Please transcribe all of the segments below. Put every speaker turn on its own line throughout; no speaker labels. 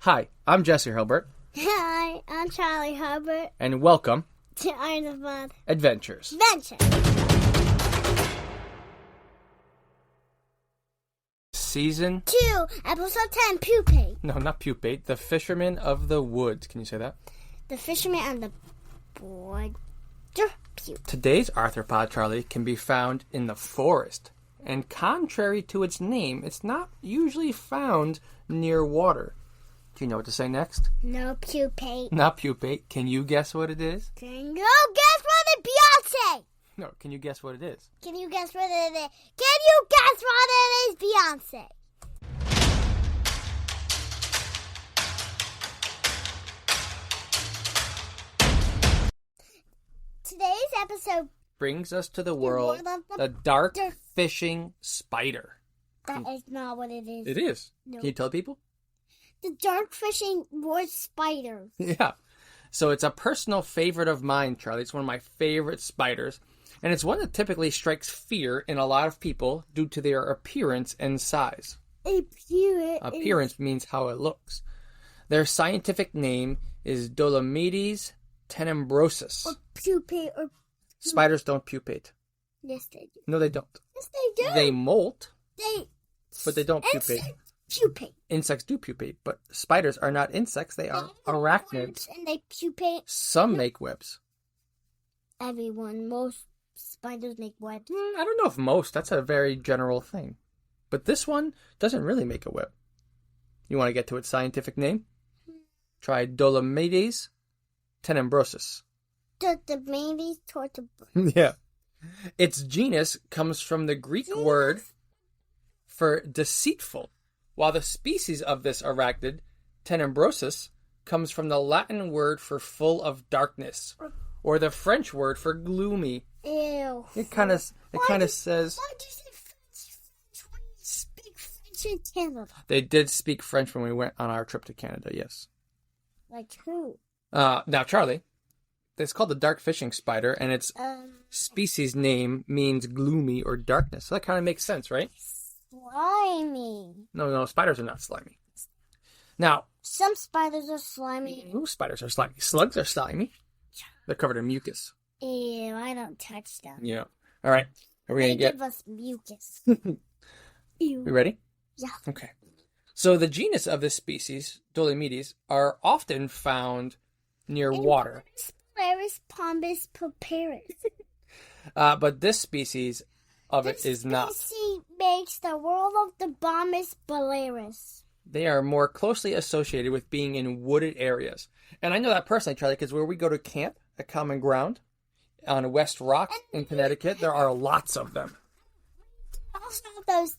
Hi, I'm Jesse Hilbert.
Hi, I'm Charlie Herbert.
And welcome
to Iron of Mud
Adventures. Season
2, Episode 10, Pupate.
No, not Pupate. The Fisherman of the Woods. Can you say that?
The Fisherman and the Boy.
Today's arthropod, Charlie, can be found in the forest. And contrary to its name, it's not usually found near water. Do you know what to say next?
No pupate.
Not pupate. Can you guess what it is?
Can you guess what it is, Beyonce?
No, can you guess what it is?
Can you guess what it is? Can you guess what it is, Beyonce? Today's episode
brings us to the world of the dark fishing spider.
That is not what it is.
It is.
No.
Can you tell people?
The dark fishing wood spider.
Yeah. So it's a personal favorite of mine, Charlie. It's one of my favorite spiders. And it's one that typically strikes fear in a lot of people due to their appearance and size. Appearance means how it looks. Their scientific name is Dolomedes tenebrosus.
Or pupate. Or
spiders don't pupate.
Yes, they do.
No, they don't.
Yes, they do.
They molt, but they don't
pupate.
Insects do pupate, but spiders are not insects. They are arachnids.
And they pupate.
Some make webs.
Most spiders make webs.
I don't know if most. That's a very general thing. But this one doesn't really make a web. You want to get to its scientific name? Try Dolomedes tenebrosus.
Dolomedes tenebrosus.
Yeah. Its genus comes from the Greek word for deceitful, while the species of this arachnid, tenebrosus, comes from the Latin word for full of darkness, or the French word for gloomy.
Ew.
It kind of says.
Why did you say French when you speak French in Canada?
They did speak French when we went on our trip to Canada. Yes.
Like who?
Now, Charlie, it's called the dark fishing spider, and its species name means gloomy or darkness. So that kind of makes sense, right?
Slimy.
No, spiders are not slimy. Now,
some spiders are slimy.
Ooh, spiders are slimy. Slugs are slimy. They're covered in mucus.
Ew, I don't touch them.
Yeah. All right. Are we going to
give us mucus.
Ew. You ready?
Yeah.
Okay. So the genus of this species, Dolomedes, are often found near water.
Polaris pombus paparis.
But this species of it is not.
This species makes the world of the bombus balaris.
They are more closely associated with being in wooded areas. And I know that personally, Charlie, because where we go to camp at Common Ground on West Rock in Connecticut, there are lots of them.
Also those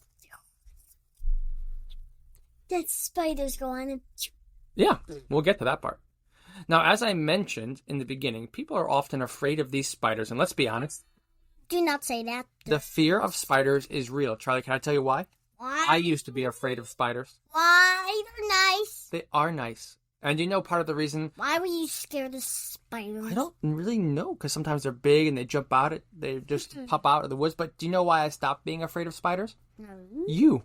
that spiders go on and...
Yeah, we'll get to that part. Now, as I mentioned in the beginning, people are often afraid of these spiders. And let's be honest.
Do not say that.
The fear of spiders is real. Charlie, can I tell you why?
Why?
I used to be afraid of spiders.
Why? They're nice.
They are nice. And you know part of the reason...
Why were you scared of spiders?
I don't really know, because sometimes they're big and they jump out. They just pop out of the woods. But do you know why I stopped being afraid of spiders?
No.
You.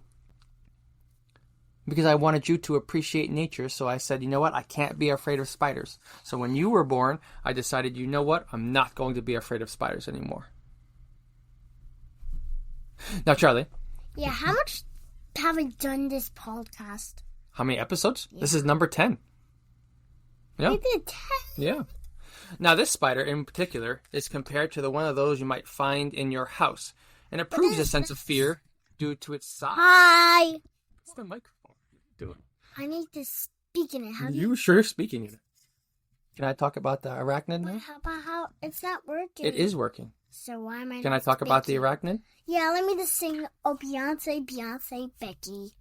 Because I wanted you to appreciate nature, so I said, you know what? I can't be afraid of spiders. So when you were born, I decided, you know what? I'm not going to be afraid of spiders anymore. Now, Charlie.
Yeah, how much have we done this podcast?
How many episodes? Yeah. This is number 10. Yeah.
We did 10?
Yeah. Now, this spider in particular is compared to one of those you might find in your house. And it proves a sense of fear due to its size.
Hi.
It's the microphone. Do it.
I need to speak in it.
You sure speaking in it. Can I talk about the arachnid now?
How it's not working.
It is working.
So why am I
Can I talk about the arachnid?
Yeah, let me just sing, oh, Beyonce, Beyonce, Becky.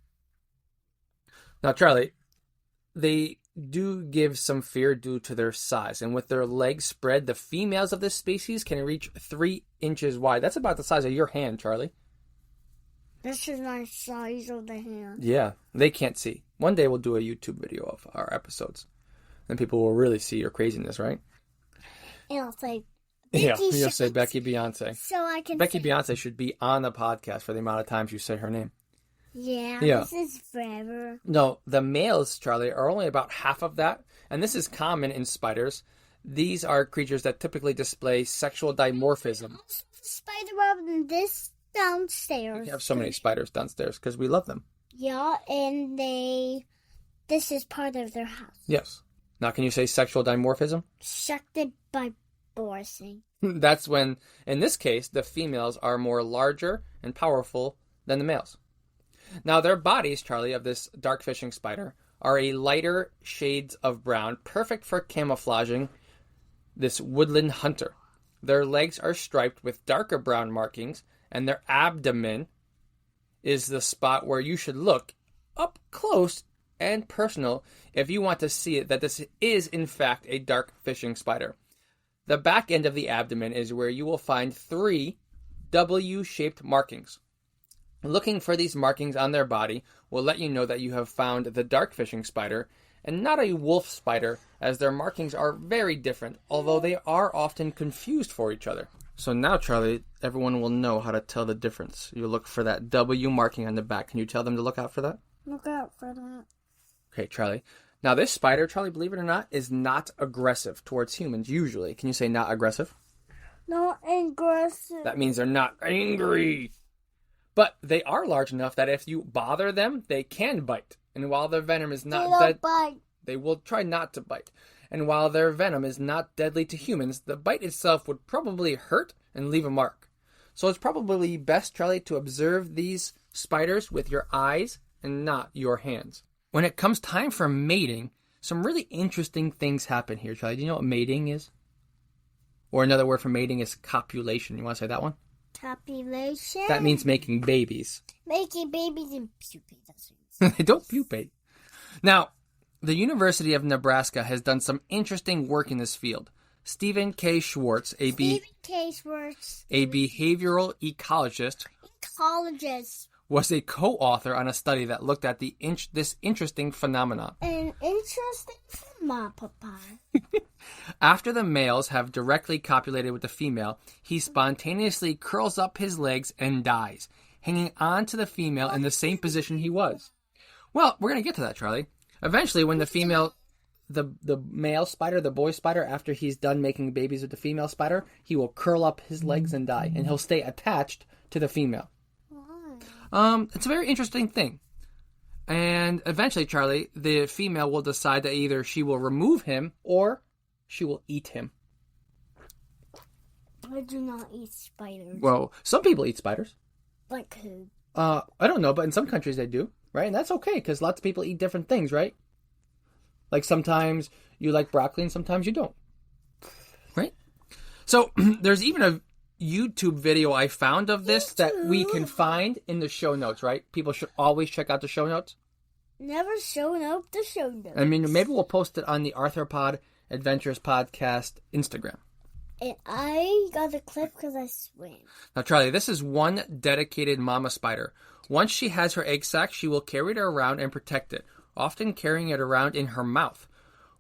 Now, Charlie, they do give some fear due to their size. And with their legs spread, the females of this species can reach 3 inches wide. That's about the size of your hand, Charlie.
This is my size of the hand.
Yeah, they can't see. One day we'll do a YouTube video of our episodes. And people will really see your craziness, right?
And I'll say,
yeah, you'll say Becky Beyonce.
So I can
Becky Beyonce should be on the podcast for the amount of times you say her name.
Yeah,
Yeah.
this is forever.
No, the males, Charlie, are only about half of that, and this is common in spiders. These are creatures that typically display sexual dimorphism.
Also, the spider web in this downstairs.
We have so many spiders downstairs because we love them.
Yeah, and this is part of their house.
Yes. Now, can you say sexual dimorphism?
Constructed by Borsing.
That's when, in this case, the females are more larger and powerful than the males. Now, their bodies, Charlie, of this dark fishing spider, are a lighter shades of brown, perfect for camouflaging this woodland hunter. Their legs are striped with darker brown markings, and their abdomen is the spot where you should look up close and personal if you want to see it, that this is, in fact, a dark fishing spider. The back end of the abdomen is where you will find 3 W-shaped markings. Looking for these markings on their body will let you know that you have found the dark fishing spider and not a wolf spider, as their markings are very different, although they are often confused for each other. So now, Charlie, everyone will know how to tell the difference. You look for that W marking on the back. Can you tell them to look out for that?
Look out for that.
Okay, Charlie. Now, this spider, Charlie, believe it or not, is not aggressive towards humans, usually. Can you say not aggressive?
Not aggressive.
That means they're not angry. But they are large enough that if you bother them, they can bite. And while their venom is not deadly, they will try not to bite. And while their venom is not deadly to humans, the bite itself would probably hurt and leave a mark. So it's probably best, Charlie, to observe these spiders with your eyes and not your hands. When it comes time for mating, some really interesting things happen here, Charlie. Do you know what mating is? Or another word for mating is copulation. You want to say that one?
Copulation?
That means making babies.
Making babies and pupate.
They don't pupate. Now, the University of Nebraska has done some interesting work in this field. Stephen K. Schwartz, a behavioral ecologist, was a co-author on a study that looked at this interesting phenomenon.
An interesting phenomenon, Papa.
After the males have directly copulated with the female, he spontaneously curls up his legs and dies, hanging on to the female in the same position he was. Well, we're going to get to that, Charlie. Eventually, when the male spider, the boy spider, after he's done making babies with the female spider, he will curl up his legs and die, and he'll stay attached to the female. It's a very interesting thing. And eventually, Charlie, the female will decide that either she will remove him or she will eat him.
I do not eat spiders.
Well, some people eat spiders.
Like who?
I don't know, but in some countries they do, right? And that's okay, because lots of people eat different things, right? Like sometimes you like broccoli and sometimes you don't, right? So there's even a YouTube video I found of this that we can find in the show notes, right? People should always check out the show notes.
Never shown up the show notes.
I mean, maybe we'll post it on the Arthropod Adventures Podcast Instagram.
And I got the clip because I swim.
Now, Charlie, this is one dedicated mama spider. Once she has her egg sac, she will carry it around and protect it, often carrying it around in her mouth.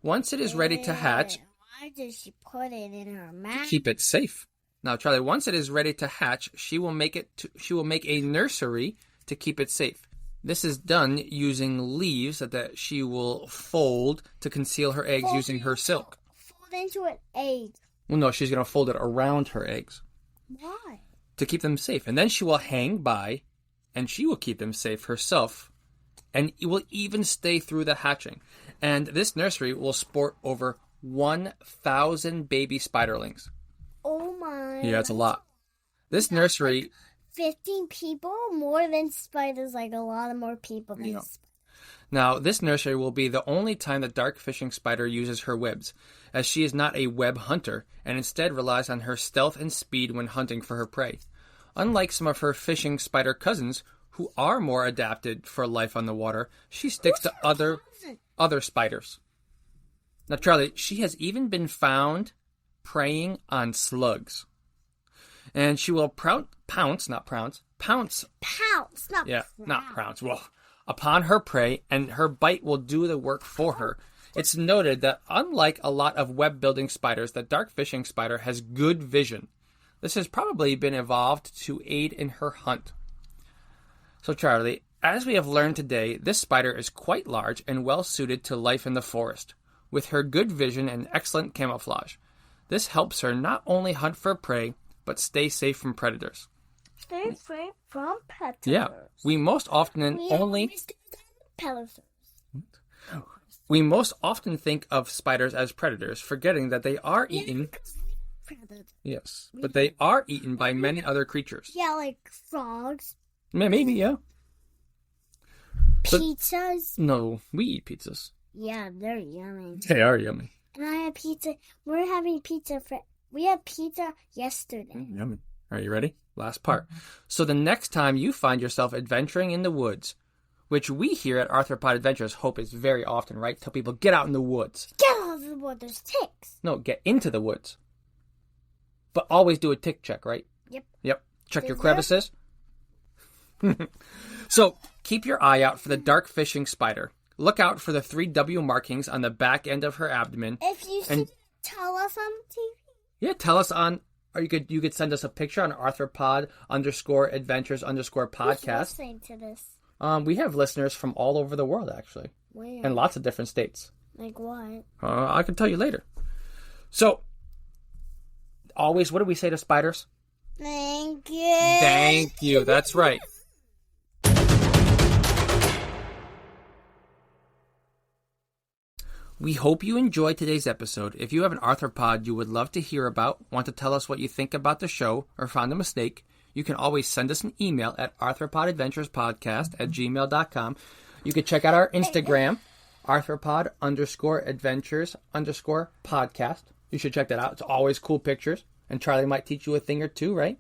Once it is ready to hatch...
Why does she put it in her mouth?
Keep it safe. Now, Charlie, once it is ready to hatch, she will make a nursery to keep it safe. This is done using leaves that she will fold to conceal her eggs using her silk.
Fold into an egg.
Well, no, she's going to fold it around her eggs.
Why?
To keep them safe. And then she will hang by, and she will keep them safe herself. And it will even stay through the hatching. And this nursery will sport over 1,000 baby spiderlings.
Oh my.
Yeah, it's a lot. This nursery...
15 people? More than spiders, like a lot of more people than spiders.
Now, this nursery will be the only time the dark fishing spider uses her webs, as she is not a web hunter, and instead relies on her stealth and speed when hunting for her prey. Unlike some of her fishing spider cousins, who are more adapted for life on the water, she sticks to other spiders. Now, Charlie, she has even been found preying on slugs. And she will pounce upon her prey, and her bite will do the work for her. It's noted that unlike a lot of web-building spiders, the dark fishing spider has good vision. This has probably been evolved to aid in her hunt. So, Charlie, As we have learned today, this spider is quite large and well suited to life in the forest, with her good vision and excellent camouflage. This helps her not only hunt for prey, but stay safe from predators.
Stay safe from predators.
Yeah, we most often We most often think of spiders as predators, forgetting that they are eaten. Yes, but they are eaten by many other creatures.
Yeah, like frogs.
Maybe, yeah.
Pizzas?
No, we eat pizzas.
Yeah, they're yummy.
They are yummy.
And I had pizza. We had pizza yesterday.
Yummy. Are you ready? Last part. So the next time you find yourself adventuring in the woods, which we here at Arthropod Adventures hope is very often, right? Tell people, get out in the woods.
Get out of the woods, there's ticks.
No, get into the woods. But always do a tick check, right?
Yep.
Check your crevices. So, keep your eye out for the dark fishing spider. Look out for the 3W markings on the back end of her abdomen.
If you should tell us on TV.
Yeah, tell us on, or you could send us a picture on arthropod_adventures_podcast.
Who's listening to this?
We have listeners from all over the world, actually.
Where?
And lots of different states.
Like what?
I can tell you later. So, always, what do we say to spiders?
Thank you.
Thank you. That's right. We hope you enjoyed today's episode. If you have an arthropod you would love to hear about, want to tell us what you think about the show, or found a mistake, you can always send us an email at arthropodadventurespodcast@gmail.com. You can check out our Instagram, arthropod_adventures_podcast. You should check that out. It's always cool pictures. And Charlie might teach you a thing or two, right?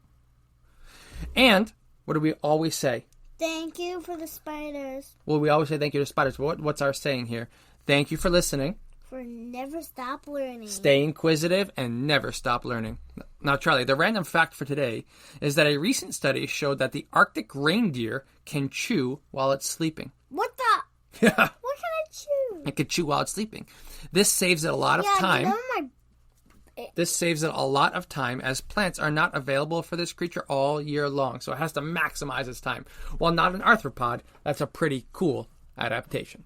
And what do we always say?
Thank you for the spiders.
Well, we always say thank you to spiders. What's our saying here? Thank you for listening.
For never stop learning.
Stay inquisitive and never stop learning. Now, Charlie, the random fact for today is that a recent study showed that the Arctic reindeer can chew while it's sleeping.
What the?
Yeah.
What can I chew?
It can chew while it's sleeping. This saves it a lot of time.
You know
This saves it a lot of time as plants are not available for this creature all year long. So it has to maximize its time. While not an arthropod, that's a pretty cool adaptation.